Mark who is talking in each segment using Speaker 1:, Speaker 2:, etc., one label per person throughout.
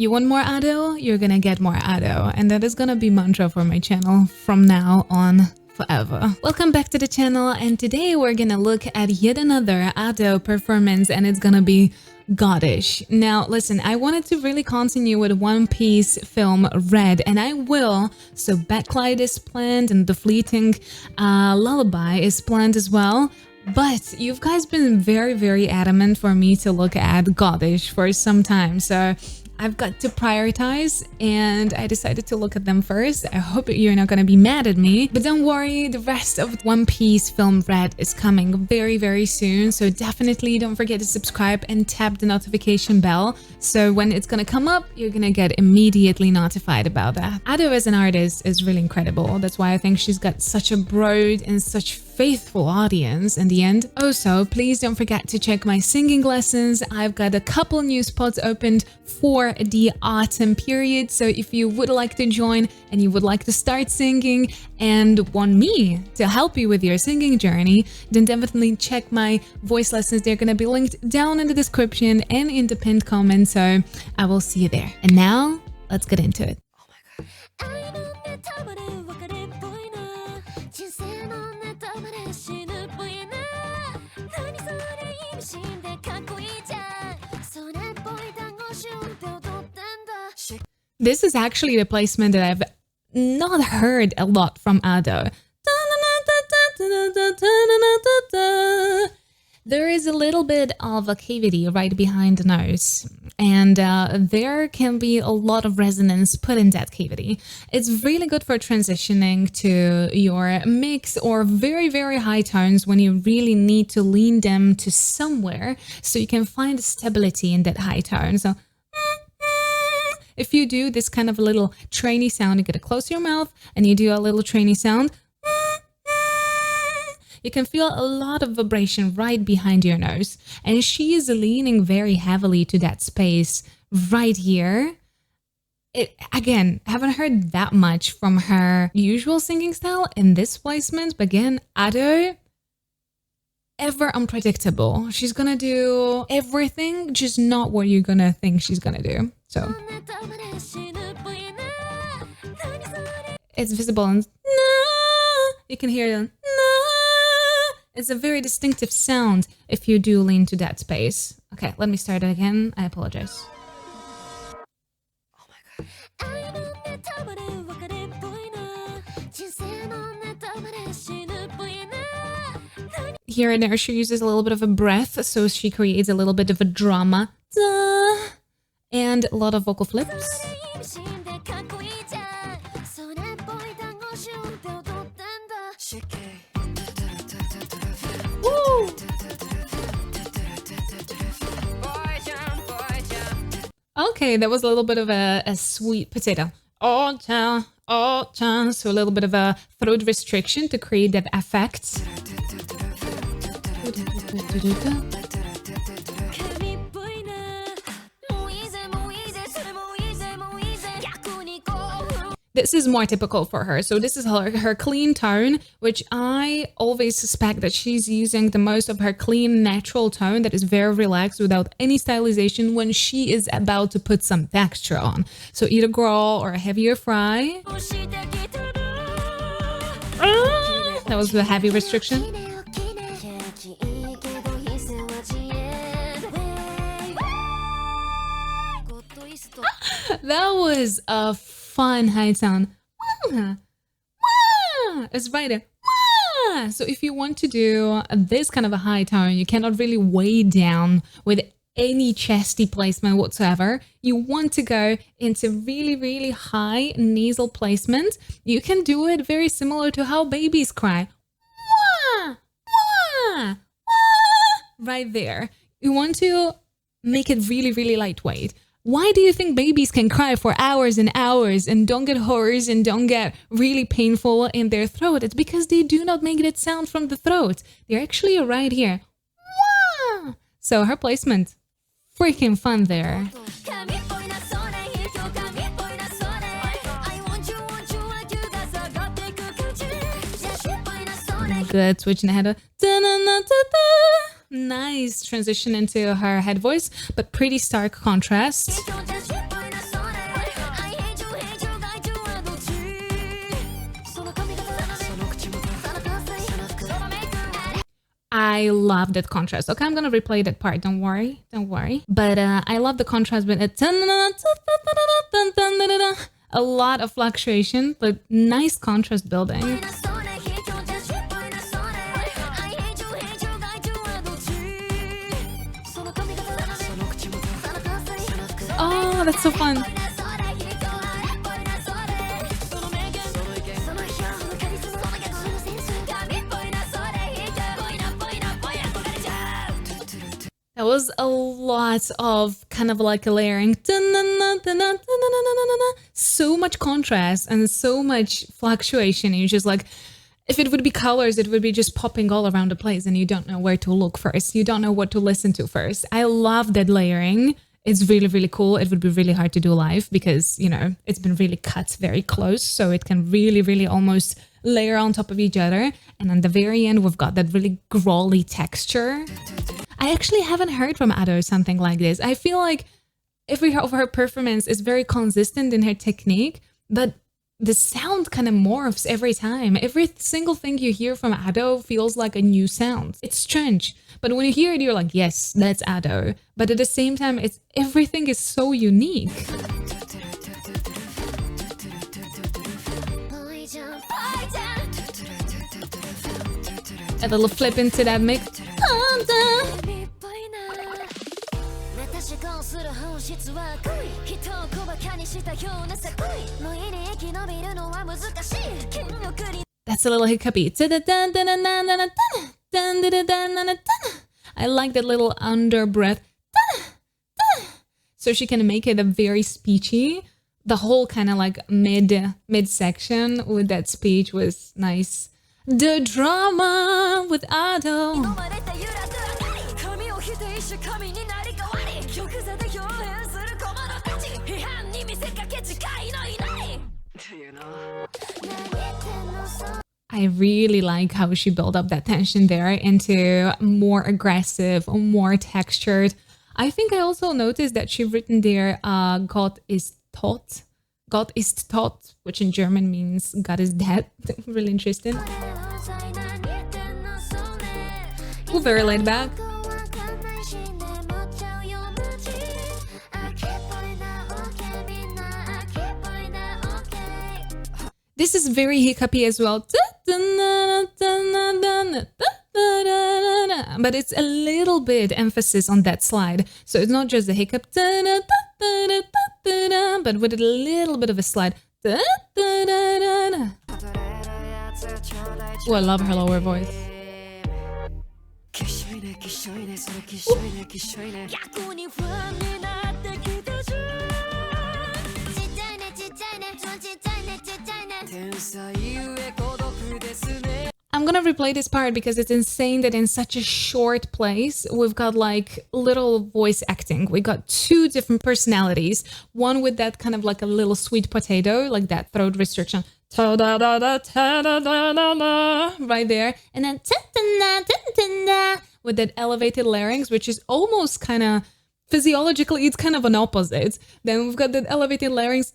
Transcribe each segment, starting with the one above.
Speaker 1: You want more Ado? You're gonna get more Ado. And that is gonna be mantra for my channel from now on forever. Welcome back to the channel, and today we're gonna look at yet another Ado performance, and it's gonna be GODISH. Now listen, I wanted to really continue with One Piece film Red, and I will. So Backlight is planned and the fleeting lullaby is planned as well. But you've guys been very adamant for me to look at GODISH for some time, so I've got to prioritize, and I decided to look at them first. I hope you're not gonna be mad at me, but don't worry, the rest of One Piece film Red is coming very soon, so definitely don't forget to subscribe and tap the notification bell, so when it's gonna come up, you're gonna get immediately notified about that. Ado as an artist is really incredible. That's why I think she's got such a broad and such faithful audience in the end. Also, please don't forget to check my singing lessons. I've got a couple new spots opened for the autumn period, so if you would like to join and you would like to start singing and want me to help you with your singing journey, then definitely check my voice lessons. They're gonna be linked down in the description and in the pinned comment, so I will see you there. And now let's get into it. This is actually the placement that I've not heard a lot from Ado. There is a little bit of a cavity right behind the nose, and there can be a lot of resonance put in that cavity. It's really good for transitioning to your mix or very high tones when you really need to lean them to somewhere so you can find stability in that high tone. So if you do this kind of a little trainy sound, you get to close your mouth and you do a little trainy sound, you can feel a lot of vibration right behind your nose. And she is leaning very heavily to that space right here. Again, I haven't heard that much from her usual singing style in this placement, but again, Ado, ever unpredictable. She's gonna do everything, just not what you're gonna think she's gonna do. So it's visible, and you can hear it. It's a very distinctive sound if you do lean to that space. Okay, let me start it again. I apologize. Here and there she uses a little bit of a breath, so she creates a little bit of a drama. And a lot of vocal flips. Woo! Okay, that was a little bit of a sweet potato. So a little bit of a throat restriction to create that effect. This is more typical for her. So this is her clean tone, which I always suspect that she's using the most of her clean, natural tone that is very relaxed without any stylization when she is about to put some texture on. So either growl or a heavier fry. That was the heavy restriction. That was a fun high sound. It's right there. So if you want to do this kind of a high tone, you cannot really weigh down with any chesty placement whatsoever. You want to go into really high nasal placement. You can do it very similar to how babies cry. Right there. You want to make it really lightweight. Why do you think babies can cry for hours and hours and don't get hoarse and don't get really painful in their throat? It's because they do not make that sound from the throat. They're actually right here. So her placement, freaking fun there. Good, switching ahead. Nice transition into her head voice, but pretty stark contrast. I love that contrast. Okay, I'm gonna replay that part. Don't worry. But I love the contrast with it. A lot of fluctuation, but nice contrast building. Oh, that's so fun. That was a lot of kind of like a layering. So much contrast and so much fluctuation. And you're just like, if it would be colors, it would be just popping all around the place and you don't know where to look first. You don't know what to listen to first. I love that layering. It's really, really cool. It would be really hard to do live because, you know, it's been really cut very close. So it can really, really almost layer on top of each other. And at the very end, we've got that really growly texture. I actually haven't heard from Ado something like this. I feel like every of her performance is very consistent in her technique, but the sound kind of morphs every time. Every single thing you hear from Ado feels like a new sound. It's strange, but when you hear it, you're like, yes, that's Ado. But at the same time, everything is so unique. A little flip into that mix. That's a little hiccupy. I like that little under breath. So she can make it a very speechy. The whole kind of like mid section with that speech was nice. The drama with Ado. I really like how she built up that tension there into more aggressive, more textured. I think I also noticed that she written there, Gott ist tot. Gott ist tot, which in German means God is dead. Really interesting. Ooh, very laid back. This is very hiccupy as well. But it's a little bit emphasis on that slide. So it's not just the hiccup, but with a little bit of a slide. Oh, I love her lower voice. I'm gonna replay this part because it's insane that in such a short place we've got like little voice acting. We got two different personalities, one with that kind of like a little sweet potato, like that throat restriction right there, and then with that elevated larynx, which is almost kind of physiologically, it's kind of an opposite. Then we've got that elevated larynx,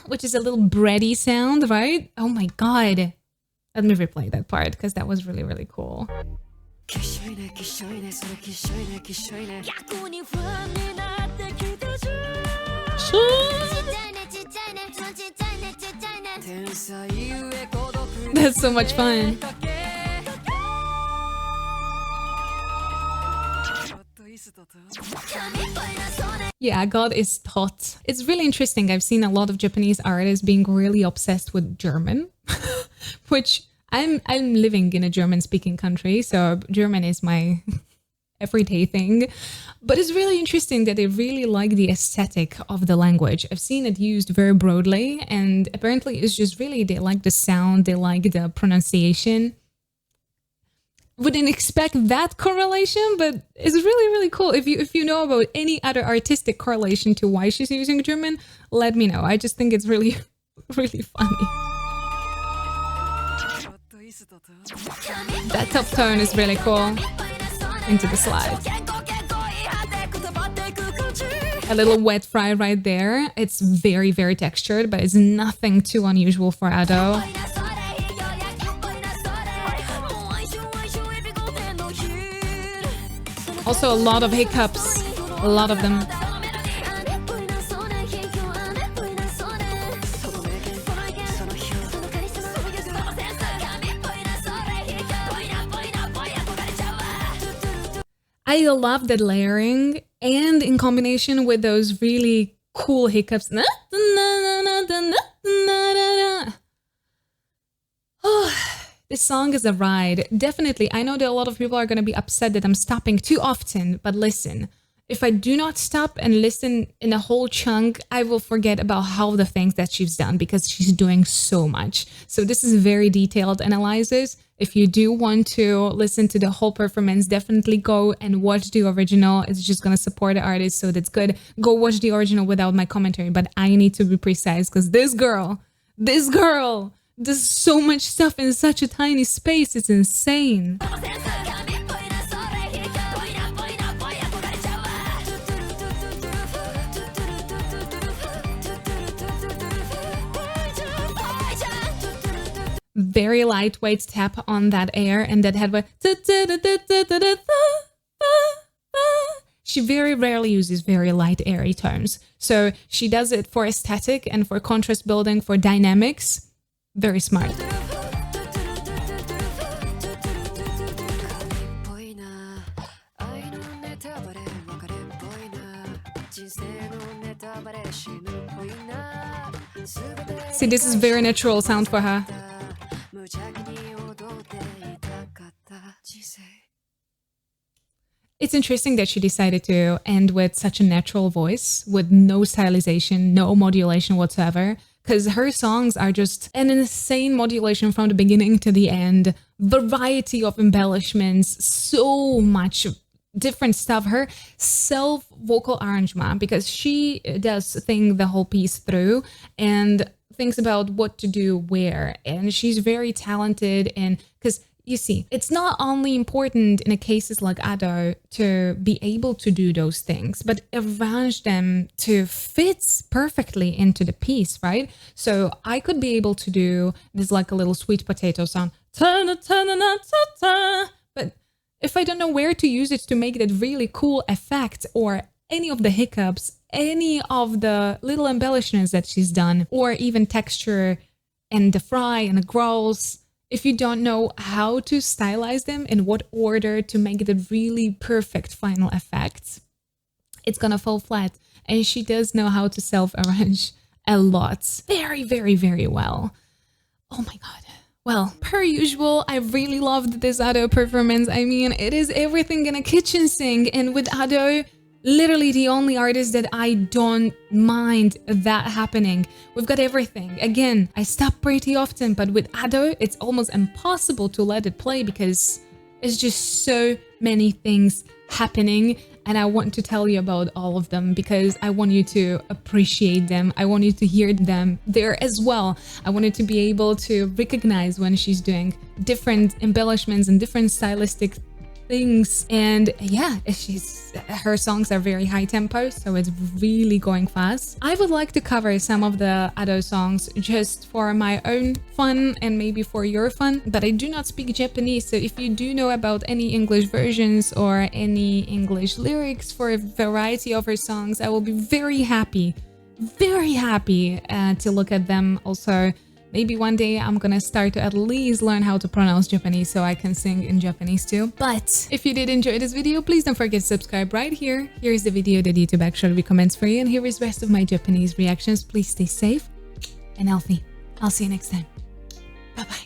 Speaker 1: which is a little bready sound, right? Oh my god. Let me replay that part because that was really, really cool. That's so much fun. Yeah, God is tot. It's really interesting. I've seen a lot of Japanese artists being really obsessed with German, which I'm living in a German-speaking country, so German is my everyday thing. But it's really interesting that they really like the aesthetic of the language. I've seen it used very broadly, and apparently it's just really, they like the sound, they like the pronunciation. Wouldn't expect that correlation, but it's really, really cool. If you know about any other artistic correlation to why she's using German, let me know. I just think it's really, really funny. That top tone is really cool. Into the slide. A little wet fry right there. It's very, very textured, but it's nothing too unusual for Ado. Also a lot of hiccups, a lot of them. I love that layering, and in combination with those really cool hiccups. Oh, this song is a ride. Definitely, I know that a lot of people are going to be upset that I'm stopping too often, but listen, if I do not stop and listen in a whole chunk, I will forget about how the things that she's done because she's doing so much. So this is very detailed analysis. If you do want to listen to the whole performance, definitely go and watch the original. It's just going to support the artist, so that's good. Go watch the original without my commentary, but I need to be precise because this girl does so much stuff in such a tiny space. It's insane. Very lightweight tap on that air and that head. She very rarely uses very light airy tones. So she does it for aesthetic and for contrast building, for dynamics. Very smart. See, this is very natural sound for her. It's interesting that she decided to end with such a natural voice, with no stylization, no modulation whatsoever, because her songs are just an insane modulation from the beginning to the end, variety of embellishments, so much different stuff. Her self-vocal arrangement, because she does think the whole piece through and thinks about what to do where, and she's very talented. And because you see, it's not only important in a cases like Ado to be able to do those things, but arrange them to fit perfectly into the piece, right? So I could be able to do this like a little sweet potato sound, but if I don't know where to use it to make that really cool effect, or any of the hiccups, any of the little embellishments that she's done, or even texture and the fry and the growls, if you don't know how to stylize them, in what order to make it a really perfect final effect, it's gonna fall flat. And she does know how to self-arrange a lot. Very, very, very well. Oh my god. Well, per usual, I really loved this Ado performance. I mean, it is everything in a kitchen sink, and with Ado, literally the only artist that I don't mind that happening. We've got everything. Again, I stop pretty often, but with Ado, it's almost impossible to let it play because it's just so many things happening, and I want to tell you about all of them because I want you to appreciate them. I want you to hear them there as well. I want you to be able to recognize when she's doing different embellishments and different stylistic things. And yeah, her songs are very high tempo, so it's really going fast. I would like to cover some of the Ado songs just for my own fun and maybe for your fun, but I do not speak Japanese, so if you do know about any English versions or any English lyrics for a variety of her songs, I will be very happy to look at them. Also, maybe one day I'm gonna start to at least learn how to pronounce Japanese so I can sing in Japanese too. But if you did enjoy this video, please don't forget to subscribe right here. Here's the video that YouTube actually recommends for you, and here is the rest of my Japanese reactions. Please stay safe and healthy. I'll see you next time. Bye-bye.